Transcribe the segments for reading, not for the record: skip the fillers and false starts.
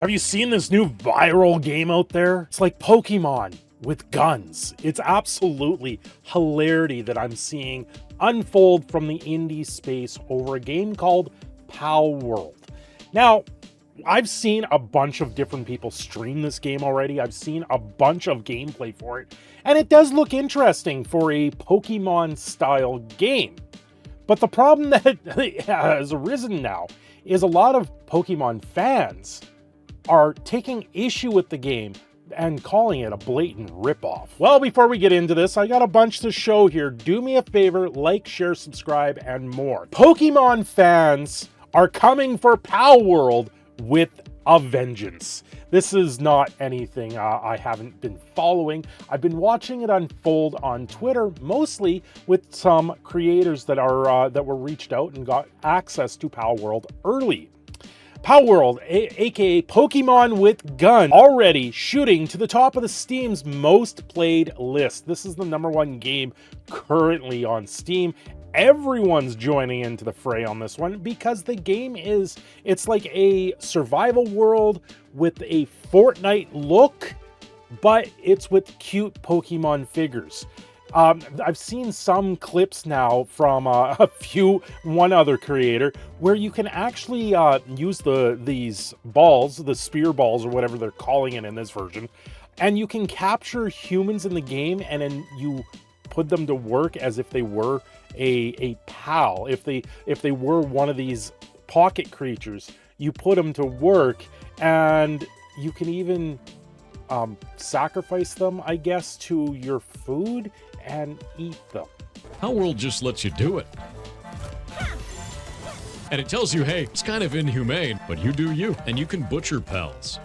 Have you seen this new viral game out there? It's like Pokemon with guns. It's absolutely hilarity that I'm seeing unfold from the indie space over a game called Palworld. Now, I've seen a bunch of different people stream this game already. I've seen a bunch of gameplay for it, and it does look interesting for a Pokemon style game. But the problem that has arisen now is a lot of Pokemon fans are taking issue with the game and calling it a blatant ripoff. Well, before we get into this, I got a bunch to show here. Do me a favor, like, share, subscribe, and more. Pokemon fans are coming for Palworld with a vengeance. This is not anything I haven't been following. I've been watching it unfold on Twitter, mostly with some creators that were reached out and got access to Palworld early. Palworld, aka Pokemon with Gun, already shooting to the top of the Steam's most played list. This is the #1 game currently on Steam. Everyone's joining into the fray on this one because the game it's like a survival world with a Fortnite look, but it's with cute Pokemon figures. I've seen some clips now from one other creator where you can actually use these balls, the spear balls or whatever they're calling it in this version, and you can capture humans in the game and then you put them to work as if they were a pal. If they were one of these pocket creatures, you put them to work, and you can even sacrifice them, I guess, to your food and eat them. Palworld just lets you do it. And it tells you, hey, it's kind of inhumane, but you do you, and you can butcher pals.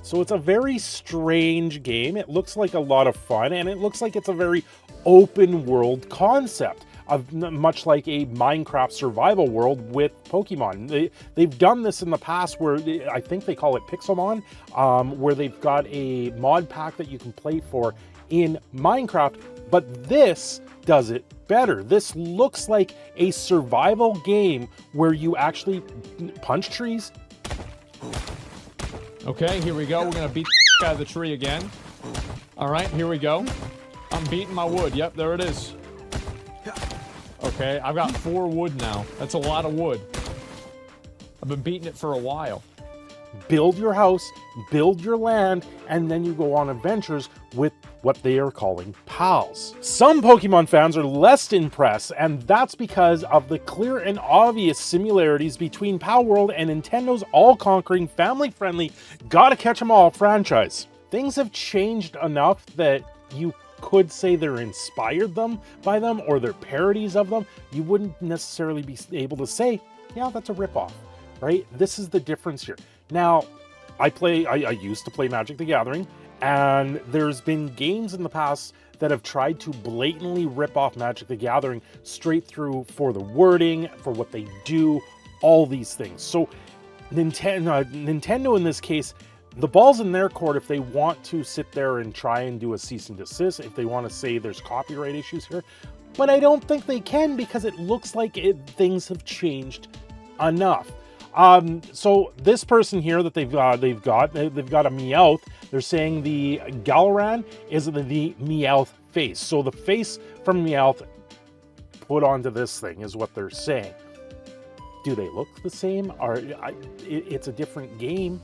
So it's a very strange game. It looks like a lot of fun, and it looks like it's a very open world concept, of much like a Minecraft survival world with Pokemon. They've done this in the past where I think they call it Pixelmon, where they've got a mod pack that you can play for in Minecraft, but this does it better. This looks like a survival game where you actually punch trees. Okay, here we go. We're gonna beat the out of the tree again. All right, here we go. I'm beating my wood. Yep, there it is. Okay, I've got 4 wood now. That's a lot of wood. I've been beating it for a while. Build your house, build your land, and then you go on adventures with what they are calling pals. Some Pokemon fans are less impressed, and that's because of the clear and obvious similarities between Palworld and Nintendo's all-conquering, family-friendly, gotta catch 'em all franchise. Things have changed enough that you could say they're inspired by them, or they're parodies of them. You wouldn't necessarily be able to say, yeah, that's a ripoff, right? This is the difference here. Now, I used to play Magic the Gathering, and there's been games in the past that have tried to blatantly rip off Magic the Gathering straight through for the wording, for what they do, all these things. So Nintendo in this case, the ball's in their court if they want to sit there and try and do a cease and desist, if they want to say there's copyright issues here. But I don't think they can, because it looks like things have changed enough. So this person here that they've got a Meowth. They're saying the Galaran is the Meowth face. So the face from Meowth put onto this thing is what they're saying. Do they look the same? It's a different game.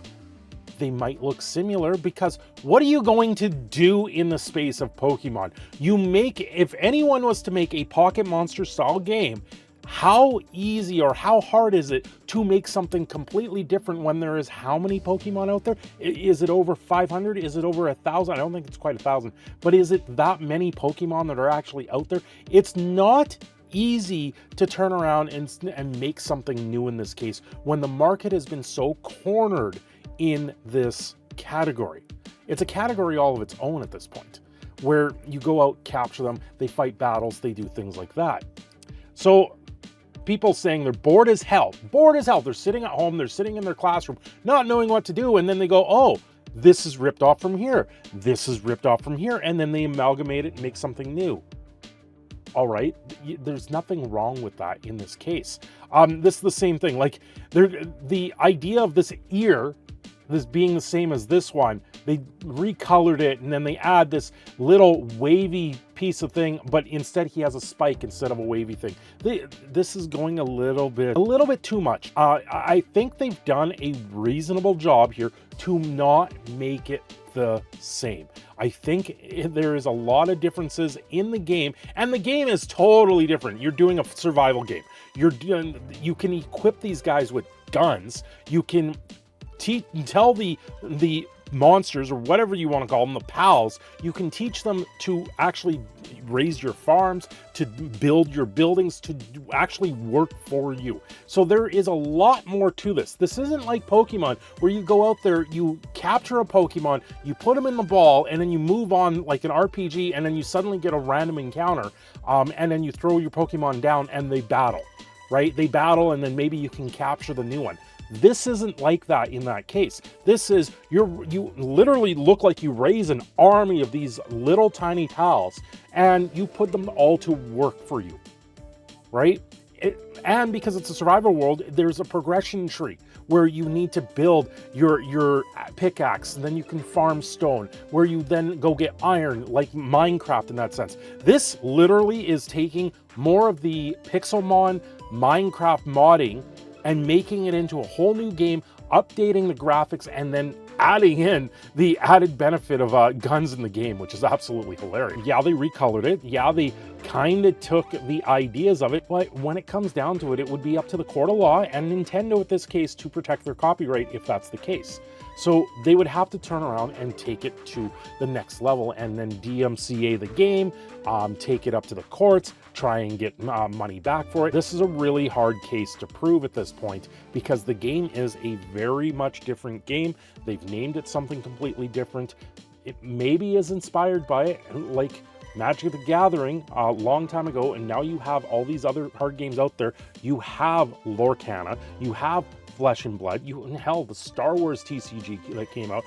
They might look similar, because what are you going to do in the space of Pokemon? If anyone was to make a Pocket Monster style game, how easy or how hard is it to make something completely different when there is how many Pokemon out there? Is it over 500? Is it over 1,000? I don't think it's quite 1,000, but is it that many Pokemon that are actually out there? It's not easy to turn around and make something new in this case, when the market has been so cornered in this category. It's a category all of its own at this point, where you go out, capture them, they fight battles, they do things like that. So people saying they're bored as hell. They're sitting at home, they're sitting in their classroom, not knowing what to do, and then they go, oh, this is ripped off from here, this is ripped off from here, and then they amalgamate it and make something new. All right, there's nothing wrong with that in this case. This is the same thing. Like, the idea of this ear this being the same as this one, they recolored it and then they add this little wavy piece of thing, but instead he has a spike instead of a wavy thing. This is going a little bit too much. I think they've done a reasonable job here to not make it the same. I think there is a lot of differences in the game, and the game is totally different. You're doing a survival game. You can equip these guys with guns. You can tell the monsters, or whatever you want to call them, the pals, you can teach them to actually raise your farms, to build your buildings, to actually work for you. So there is a lot more to this. This isn't like Pokemon, where you go out there, you capture a Pokemon, you put them in the ball, and then you move on like an RPG, and then you suddenly get a random encounter, and then you throw your Pokemon down and they battle, right? They battle, and then maybe you can capture the new one. This isn't like that in that case. This is, you literally look like you raise an army of these little tiny pals and you put them all to work for you, right? And because it's a survival world, there's a progression tree where you need to build your pickaxe, and then you can farm stone, where you then go get iron, like Minecraft in that sense. This literally is taking more of the Pixelmon Minecraft modding and making it into a whole new game, updating the graphics, and then adding in the added benefit of guns in the game, which is absolutely hilarious. Yeah, they recolored it. Yeah, they kind of took the ideas of it, but when it comes down to it, it would be up to the court of law and Nintendo, at this case, to protect their copyright if that's the case. So they would have to turn around and take it to the next level and then DMCA the game, take it up to the courts, try and get money back for it. This is a really hard case to prove at this point because the game is a very much different game. They've named it something completely different. It maybe is inspired by it, like Magic the Gathering a long time ago, and now you have all these other card games out there. You have Lorcana, you have Flesh and Blood, hell, the Star Wars TCG that came out.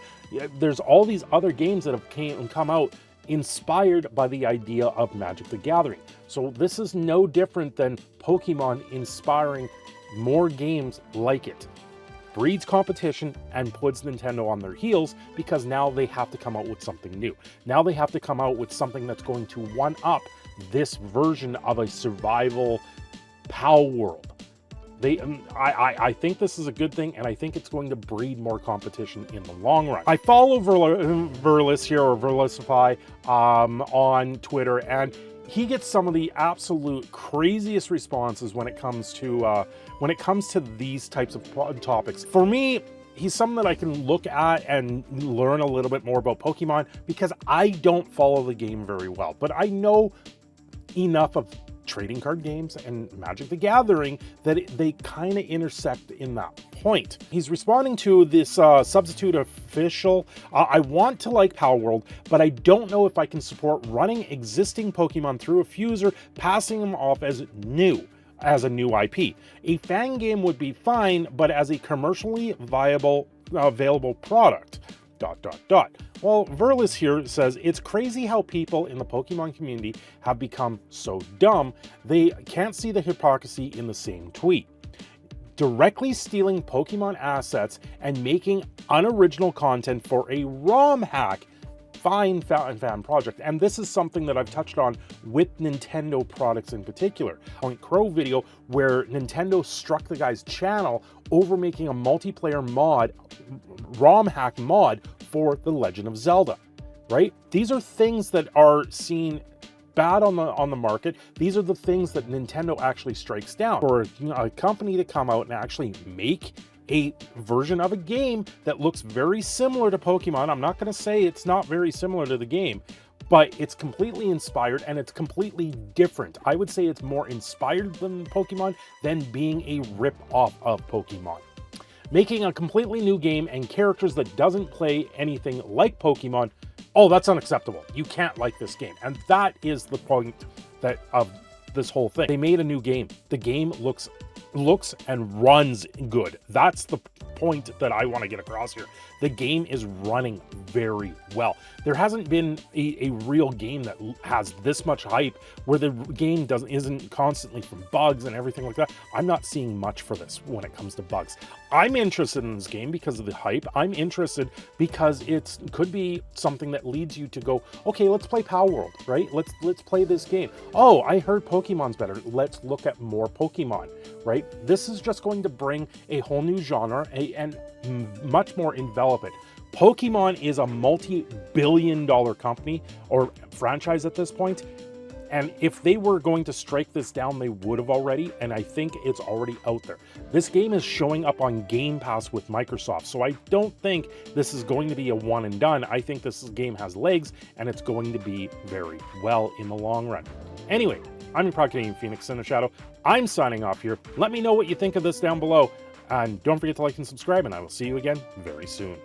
There's all these other games that have come out inspired by the idea of Magic the Gathering. So this is no different than Pokemon inspiring more games like it. Breeds competition and puts Nintendo on their heels because now they have to come out with something new. Now they have to come out with something that's going to one-up this version of a survival Palworld. I think this is a good thing, and I think it's going to breed more competition in the long run. I follow Verlis here, or Verlisify, on Twitter, and he gets some of the absolute craziest responses when it comes to these types of topics. For me, he's someone that I can look at and learn a little bit more about Pokemon because I don't follow the game very well, but I know enough of trading card games and Magic the Gathering that they kind of intersect in that point. He's responding to this substitute official. I want to like Palworld, but I don't know if I can support running existing Pokemon through a fuser, passing them off as a new IP. A fan game would be fine, but as a commercially viable, available product. ... Well, Verlis here says, it's crazy how people in the Pokemon community have become so dumb, they can't see the hypocrisy in the same tweet. Directly stealing Pokemon assets and making unoriginal content for a ROM hack. Fine fan project, and this is something that I've touched on with Nintendo products in particular. Point Crow video where Nintendo struck the guy's channel over making a multiplayer mod, ROM hack mod for The Legend of Zelda, right? These are things that are seen bad on the market. These are the things that Nintendo actually strikes down. For a company to come out and actually make a version of a game that looks very similar to Pokemon. I'm not going to say it's not very similar to the game, but it's completely inspired and it's completely different. I would say it's more inspired than Pokemon than being a rip-off of Pokemon. Making a completely new game and characters that doesn't play anything like Pokemon, oh, that's unacceptable. You can't like this game. And that is the point of this whole thing. They made a new game. The game looks and runs good. That's the point that I want to get across here. The game is running very well. There hasn't been a real game that has this much hype where the game isn't constantly from bugs and everything like that. I'm not seeing much for this when it comes to bugs. I'm interested in this game because of the hype. I'm interested because it could be something that leads you to go, okay, let's play Palworld, right? Let's play this game. Oh, I heard Pokemon's better. Let's look at more Pokemon, right? This is just going to bring a whole new genre and much more envelop it. Pokemon is a multi-billion-dollar company or franchise at this point. And if they were going to strike this down, they would have already, and I think it's already out there. This game is showing up on Game Pass with Microsoft, so I don't think this is going to be a one and done. I think this game has legs, and it's going to be very well in the long run. Anyway, I'm your Product Canadian Phoenix Cindershadow. I'm signing off here. Let me know what you think of this down below, and don't forget to like and subscribe, and I will see you again very soon.